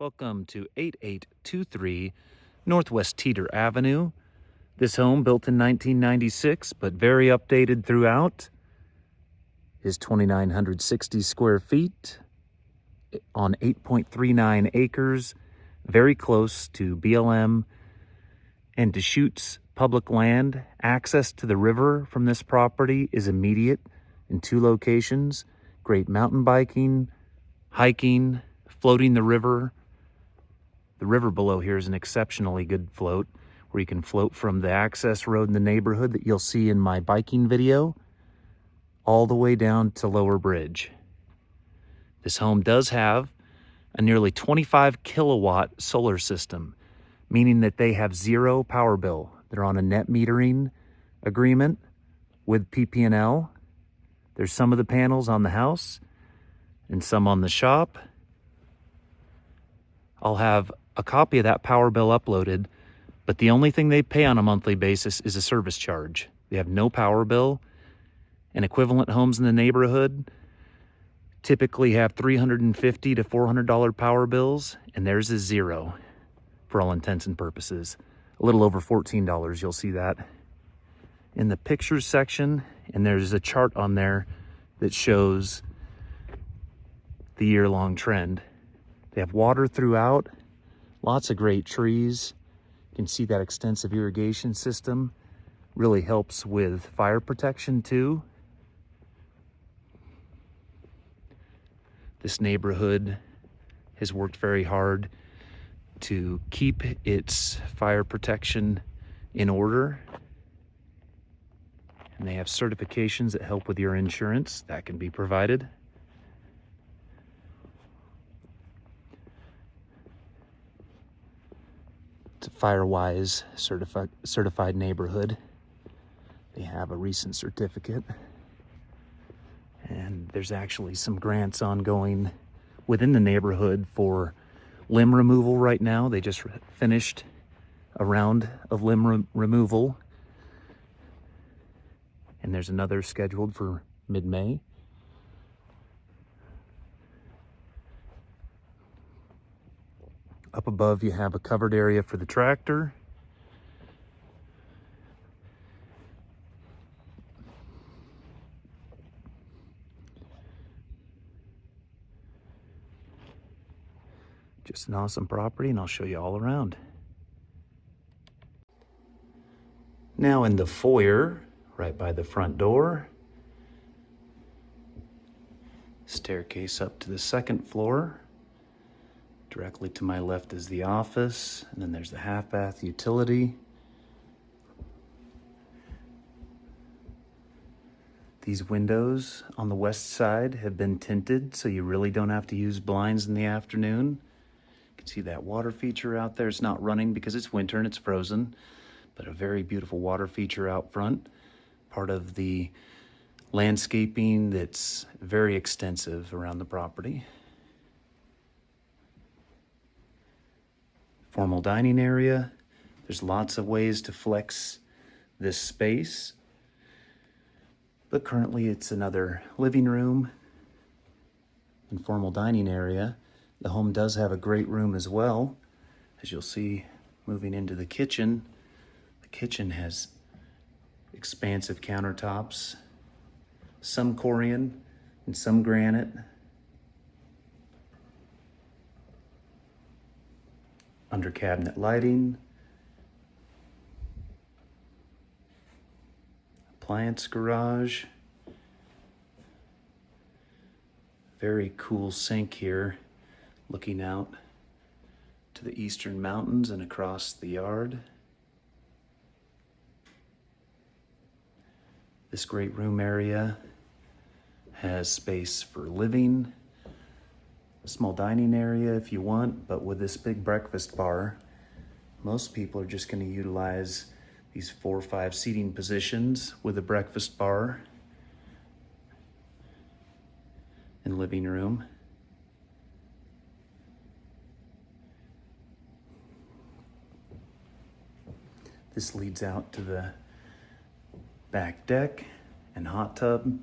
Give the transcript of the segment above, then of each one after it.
Welcome to 8823 Northwest Teater Avenue. This home, built in 1996, but very updated throughout, is 2,960 square feet on 8.39 acres, very close to BLM and Deschutes public land. Access to the river from this property is immediate in two locations. Great mountain biking, hiking, floating the river. The river below here is an exceptionally good float, where you can float from the access road in the neighborhood that you'll see in my biking video, all the way down to Lower Bridge. This home does have a nearly 25 kilowatt solar system, meaning that they have zero power bill. They're on a net metering agreement with PP&L. There's some of the panels on the house and some on the shop. I'll have a copy of that power bill uploaded, but the only thing they pay on a monthly basis is a service charge. They have no power bill, and equivalent homes in the neighborhood typically have $350 to $400 power bills, and theirs is zero for all intents and purposes. A little over $14, you'll see that in the pictures section, and there's a chart on there that shows the year-long trend. They have water throughout, lots of great trees. You can see that extensive irrigation system really helps with fire protection too. This neighborhood has worked very hard to keep its fire protection in order. And they have certifications that help with your insurance. That can be provided. It's a FireWise certified neighborhood. They have a recent certificate. And there's actually some grants ongoing within the neighborhood for limb removal right now. They just finished a round of limb removal. And there's another scheduled for mid-May. Up above, you have a covered area for the tractor. Just an awesome property, and I'll show you all around. Now in the foyer, right by the front door. Staircase up to the second floor. Directly to my left is the office, and then there's the half-bath utility. These windows on the west side have been tinted, so you really don't have to use blinds in the afternoon. You can see that water feature out there. It's not running because it's winter and it's frozen, but a very beautiful water feature out front. Part of the landscaping that's very extensive around the property. Formal dining area. There's lots of ways to flex this space, but currently it's another living room and formal dining area. The home does have a great room as well. As you'll see, moving into the kitchen has expansive countertops, some Corian and some granite. Under cabinet lighting, appliance garage, very cool sink here, looking out to the eastern mountains and across the yard. This great room area has space for living, a small dining area if you want, but with this big breakfast bar, most people are just going to utilize these 4 or 5 seating positions with a breakfast bar and living room. This leads out to the back deck and hot tub.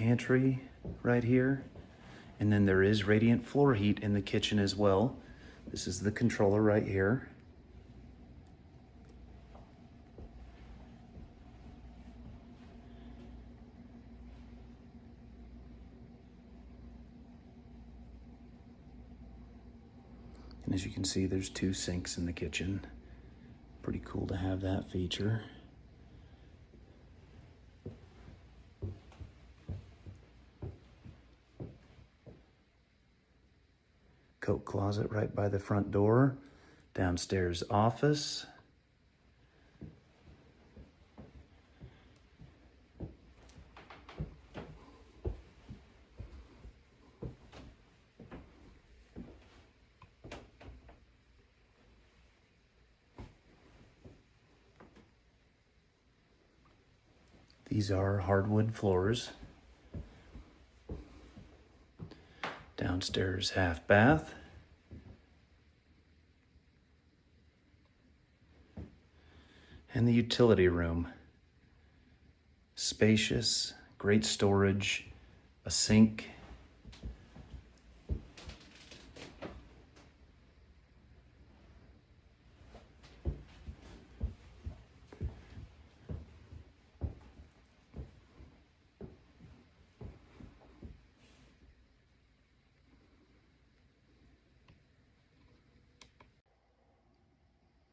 pantry right here. And then there is radiant floor heat in the kitchen as well. This is the controller right here. And as you can see, there's 2 sinks in the kitchen. Pretty cool to have that feature. Coat closet right by the front door. Downstairs office. These are hardwood floors. Downstairs half bath. And the utility room. Spacious, great storage, a sink.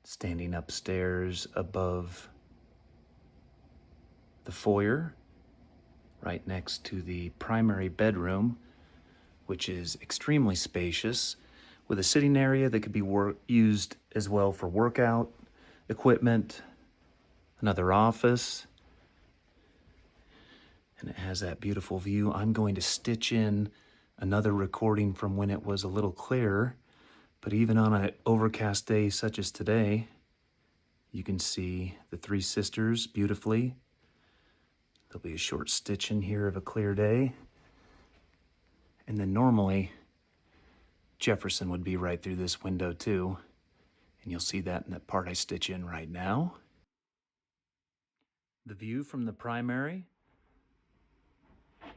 Standing upstairs above the foyer, right next to the primary bedroom, which is extremely spacious, with a sitting area that could be used as well for workout equipment, another office, and it has that beautiful view. I'm going to stitch in another recording from when it was a little clearer, but even on an overcast day such as today, you can see the 3 sisters beautifully. There'll be a short stitch in here of a clear day. And then normally, Jefferson would be right through this window too. And you'll see that in that part I stitch in right now. The view from the primary. You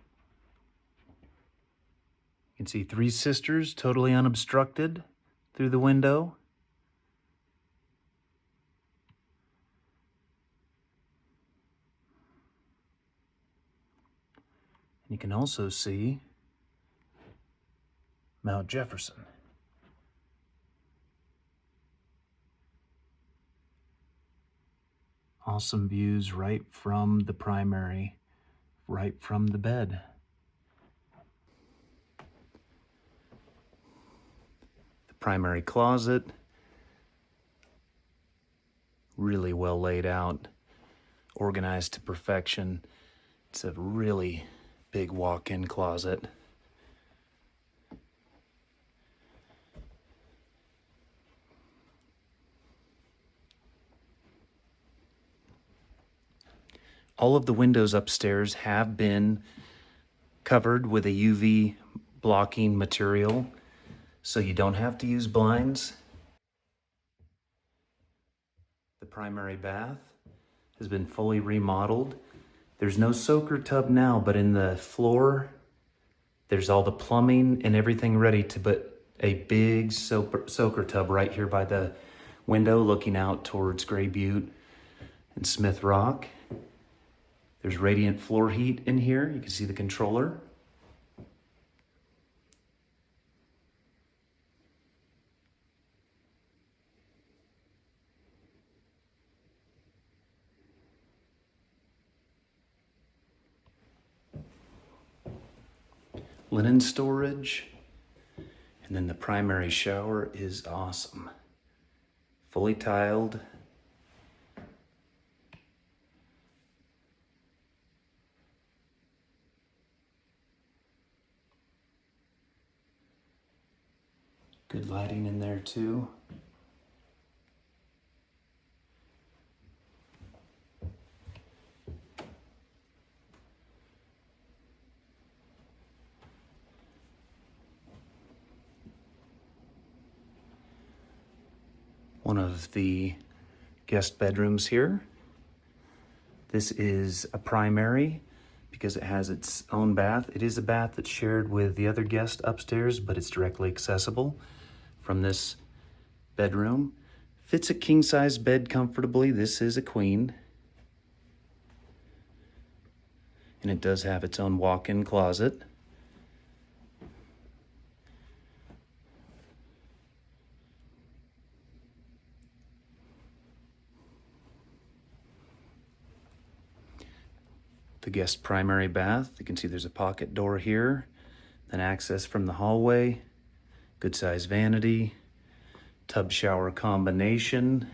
can see 3 sisters totally unobstructed through the window. You can also see Mount Jefferson. Awesome views right from the primary, right from the bed. The primary closet, really well laid out, organized to perfection. It's a really big walk-in closet. All of the windows upstairs have been covered with a UV blocking material, so you don't have to use blinds. The primary bath has been fully remodeled. There's no soaker tub now, but in the floor, there's all the plumbing and everything ready to put a big soaker tub right here by the window looking out towards Gray Butte and Smith Rock. There's radiant floor heat in here. You can see the controller. Linen storage. And then the primary shower is awesome. Fully tiled. Good lighting in there too. One of the guest bedrooms here. This is a primary, because it has its own bath. It is a bath that's shared with the other guest upstairs, but it's directly accessible from this bedroom. Fits a king-size bed comfortably. This is a queen. And it does have its own walk-in closet. The guest primary bath. You can see there's a pocket door here, then access from the hallway, good size vanity, tub shower combination.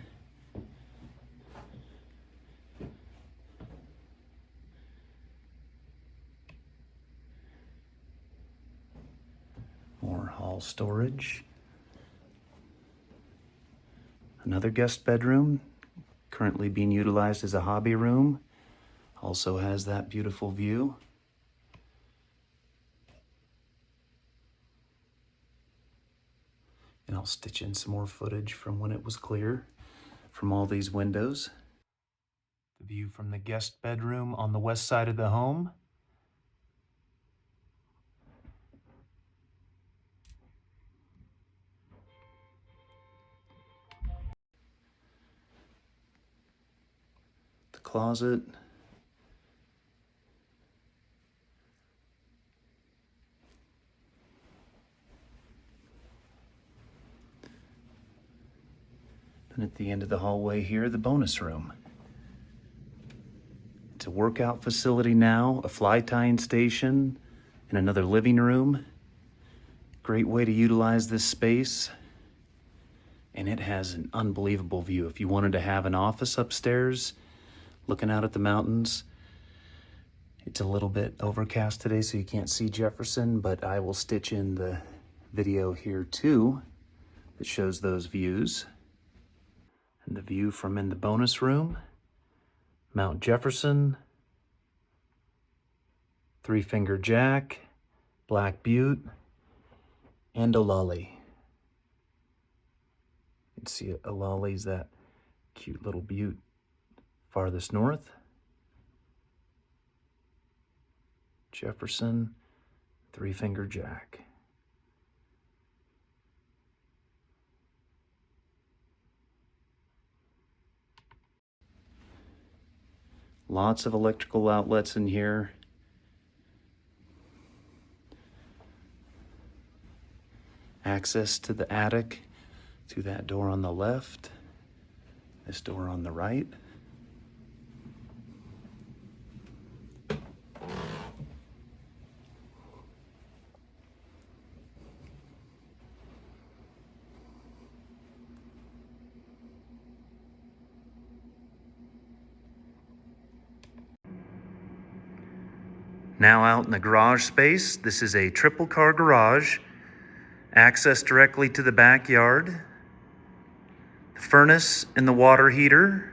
More hall storage. Another guest bedroom, currently being utilized as a hobby room. Also has that beautiful view. And I'll stitch in some more footage from when it was clear from all these windows. The view from the guest bedroom on the west side of the home. The closet. And at the end of the hallway here, the bonus room. It's a workout facility now, a fly tying station, and another living room. Great way to utilize this space. And it has an unbelievable view. If you wanted to have an office upstairs, looking out at the mountains, it's a little bit overcast today, so you can't see Jefferson, but I will stitch in the video here too that shows those views. And the view from in the bonus room, Mount Jefferson, Three Finger Jack, Black Butte, and Olali. You can see Olali's that cute little butte farthest north. Jefferson, Three Finger Jack. Lots of electrical outlets in here. Access to the attic through that door on the left, this door on the right. Now out in the garage space, this is a triple car garage, access directly to the backyard, the furnace and the water heater.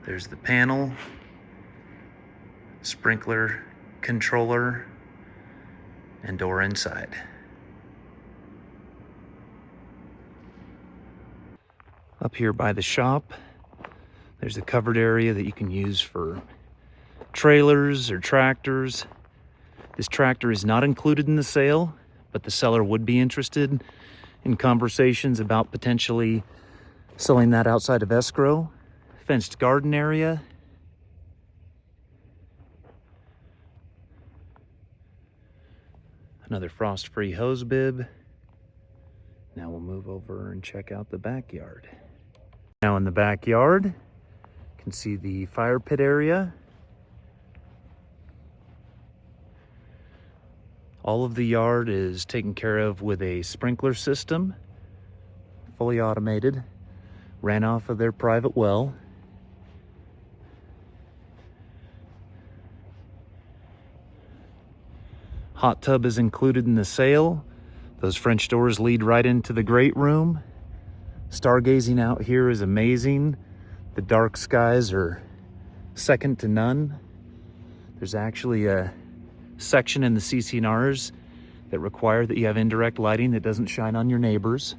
There's the panel, sprinkler controller, and door inside. Up here by the shop, there's a covered area that you can use for trailers or tractors. This tractor is not included in the sale, but the seller would be interested in conversations about potentially selling that outside of escrow. Fenced garden area. Another frost-free hose bib. Now we'll move over and check out the backyard. Now in the backyard, you can see the fire pit area. All of the yard is taken care of with a sprinkler system, fully automated, ran off of their private well. Hot tub is included in the sale. Those French doors lead right into the great room. Stargazing out here is amazing. The dark skies are second to none. There's actually a section in the CC&Rs that require that you have indirect lighting that doesn't shine on your neighbors.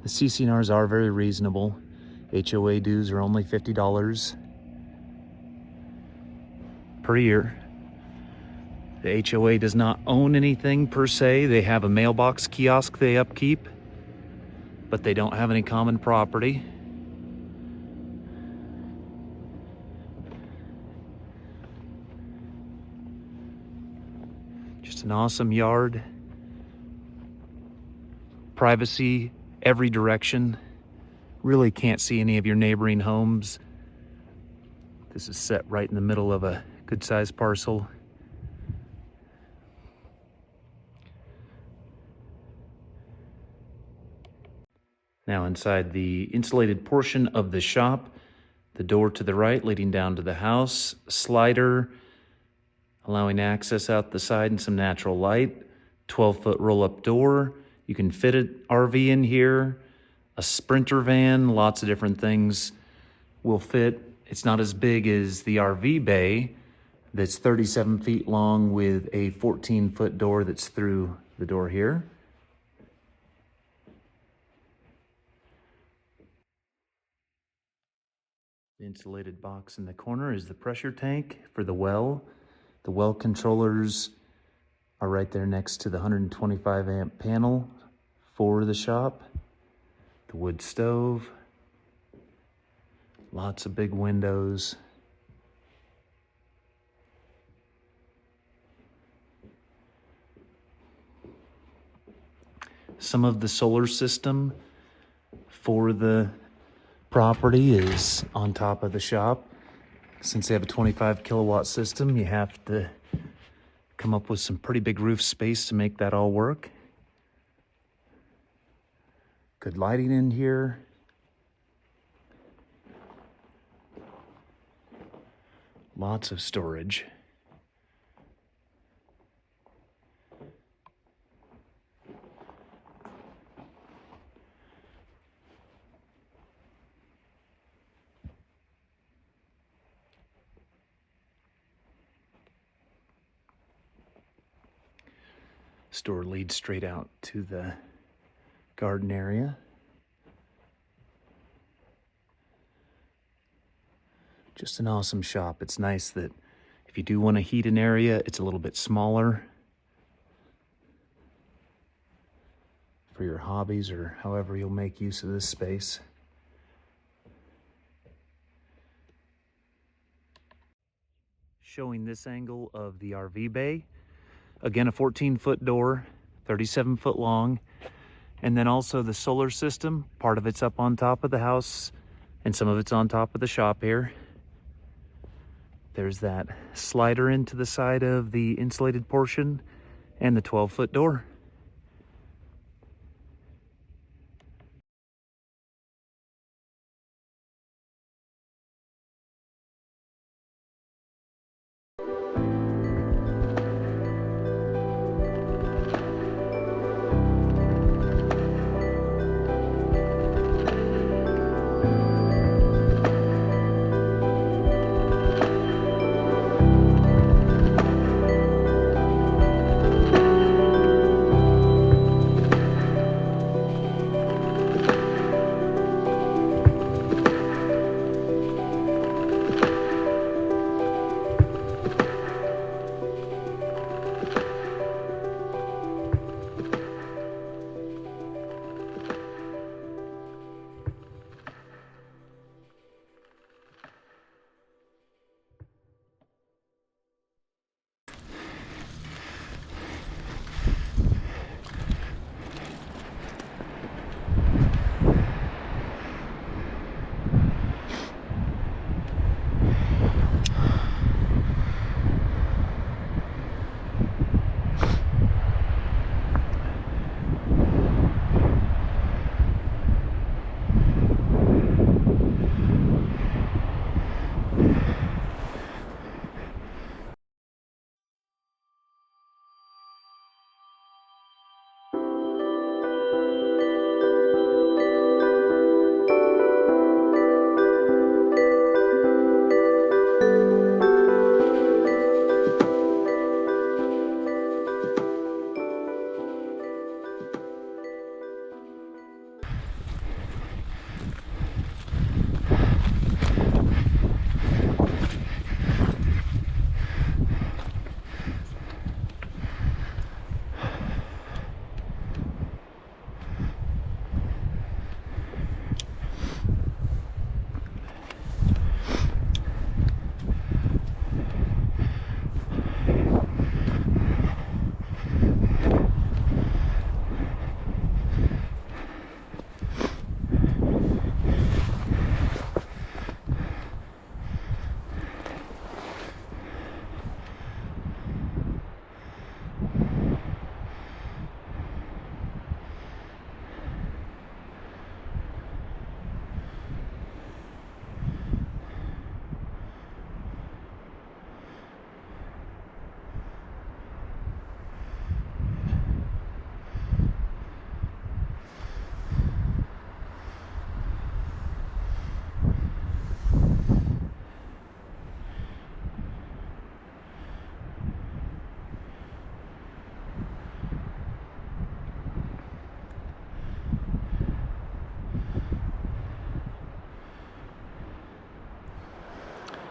The CCNRs are very reasonable. HOA dues are only $50 per year. The HOA does not own anything per se. They have a mailbox kiosk they upkeep, but they don't have any common property. Just an awesome yard. Privacy every direction. Really can't see any of your neighboring homes. This is set right in the middle of a good-sized parcel. Now inside the insulated portion of the shop, the door to the right leading down to the house, slider allowing access out the side and some natural light, 12-foot roll-up door. You can fit an RV in here, a Sprinter van, lots of different things will fit. It's not as big as the RV bay that's 37 feet long with a 14-foot door that's through the door here. The insulated box in the corner is the pressure tank for the well. The well controllers are right there next to the 125 amp panel for the shop. The wood stove. Lots of big windows. Some of the solar system for the property is on top of the shop. Since they have a 25 kilowatt system, you have to come up with some pretty big roof space to make that all work. Good lighting in here. Lots of storage. Store leads straight out to the garden area. Just an awesome shop. It's nice that if you do want to heat an area, it's a little bit smaller for your hobbies or however you'll make use of this space. Showing this angle of the RV bay. Again, a 14-foot door, 37-foot long, and then also the solar system. Part of it's up on top of the house, and some of it's on top of the shop here. There's that slider into the side of the insulated portion, and the 12-foot door.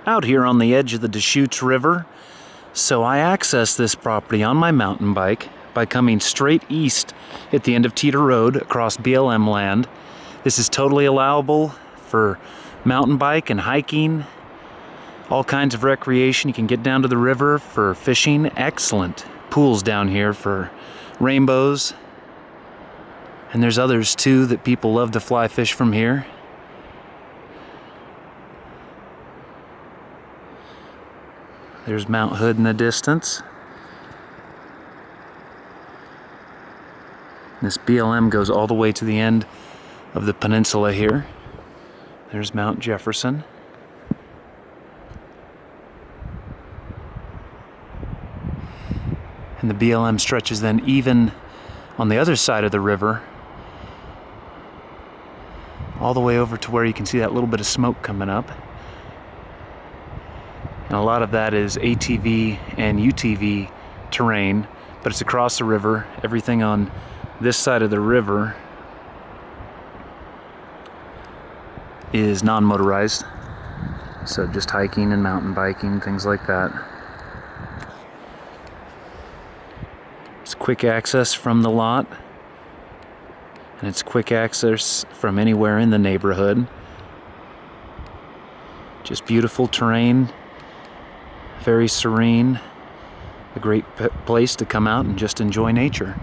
out here on the edge of the Deschutes River. So I access this property on my mountain bike by coming straight east at the end of Teater Road across BLM land. This is totally allowable for mountain bike and hiking, all kinds of recreation. You can get down to the river for fishing. Excellent pools down here for rainbows. And there's others too that people love to fly fish from here. There's Mount Hood in the distance. This BLM goes all the way to the end of the peninsula here. There's Mount Jefferson. And the BLM stretches then even on the other side of the river, all the way over to where you can see that little bit of smoke coming up. And a lot of that is ATV and UTV terrain, but it's across the river. Everything on this side of the river is non-motorized, so just hiking and mountain biking, things like that. It's quick access from the lot, and it's quick access from anywhere in the neighborhood. Just beautiful terrain, very serene, a great place to come out and just enjoy nature.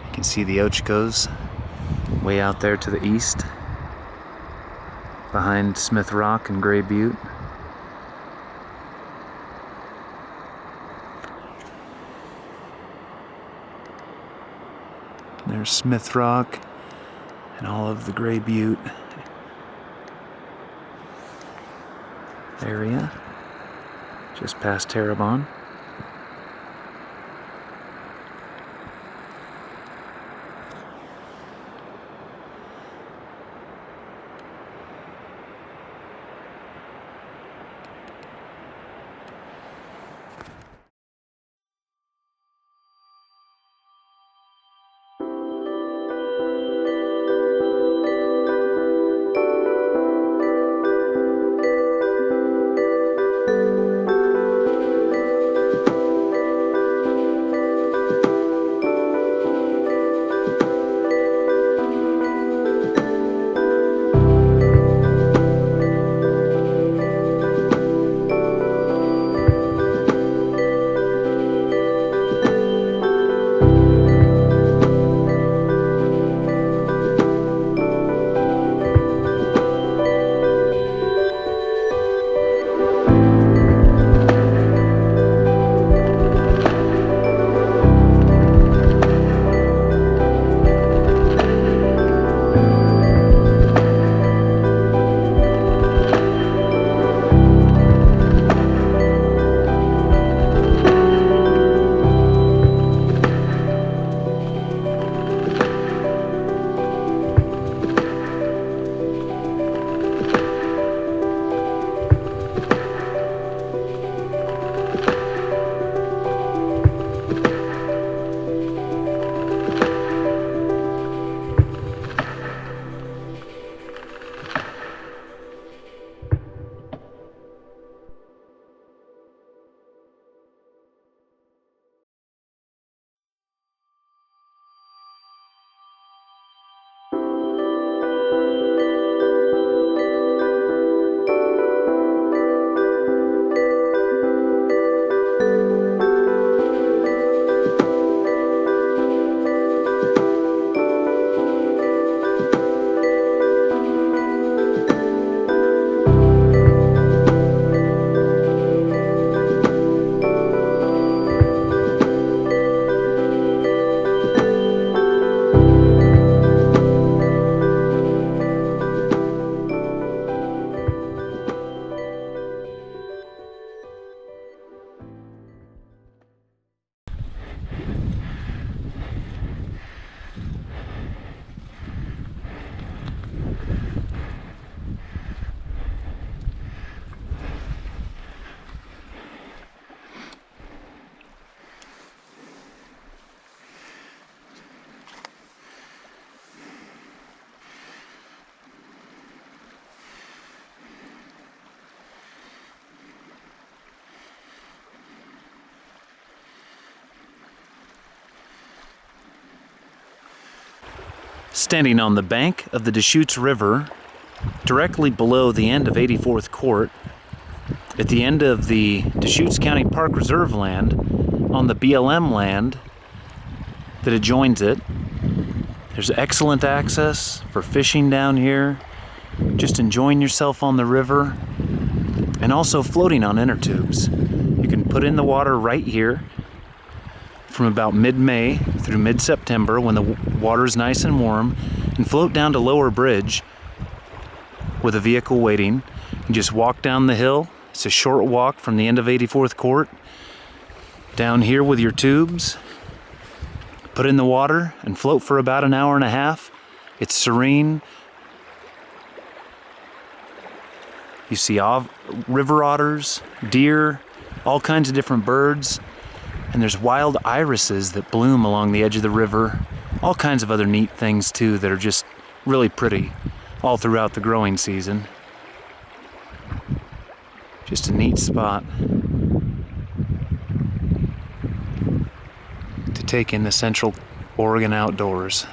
You can see the Ochocos way out there to the east, behind Smith Rock and Gray Butte. There's Smith Rock and all of the Gray Butte area, just past Terrebonne. Standing on the bank of the Deschutes River, directly below the end of 84th Court, at the end of the Deschutes County Park Reserve land, on the BLM land that adjoins it. There's excellent access for fishing down here, just enjoying yourself on the river, and also floating on inner tubes. You can put in the water right here from about mid-May through mid-September when the water's nice and warm, and float down to Lower Bridge with a vehicle waiting. You just walk down the hill. It's a short walk from the end of 84th Court down here with your tubes. Put in the water and float for about an hour and a half. It's serene. You see river otters, deer, all kinds of different birds. And there's wild irises that bloom along the edge of the river. All kinds of other neat things too that are just really pretty all throughout the growing season. Just a neat spot to take in the Central Oregon outdoors.